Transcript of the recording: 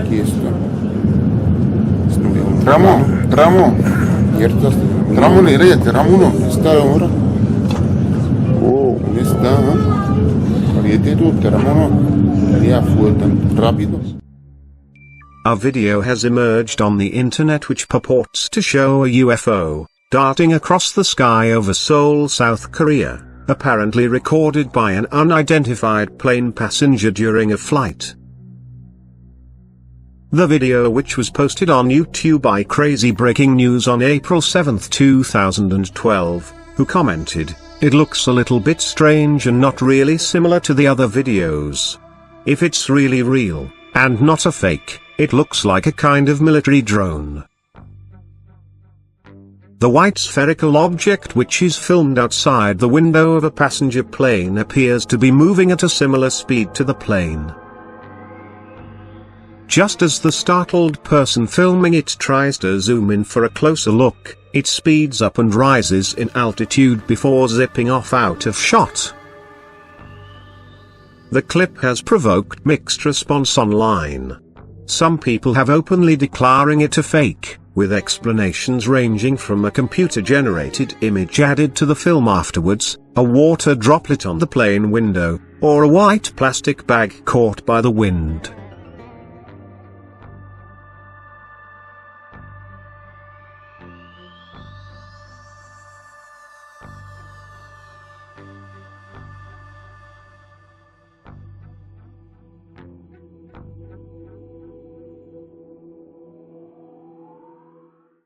Aquí está. Tramo. Tramo na ilha, tramo no. Está ahora. Oh, está. Variete tu, tramo no. Allá fue tan rápido. A video has emerged on the internet which purports to show a UFO darting across the sky over Seoul, South Korea, apparently recorded by an unidentified plane passenger during a flight. The video, which was posted on YouTube by Crazy Breaking News on April 7, 2012, who commented, "It looks a little bit strange and not really similar to the other videos. If it's really real, and not a fake, it looks like a kind of military drone." The white spherical object, which is filmed outside the window of a passenger plane, appears to be moving at a similar speed to the plane. Just as the startled person filming it tries to zoom in for a closer look, it speeds up and rises in altitude before zipping off out of shot. The clip has provoked mixed response online. Some people have openly declaring it a fake, with explanations ranging from a computer-generated image added to the film afterwards, a water droplet on the plane window, or a white plastic bag caught by the wind.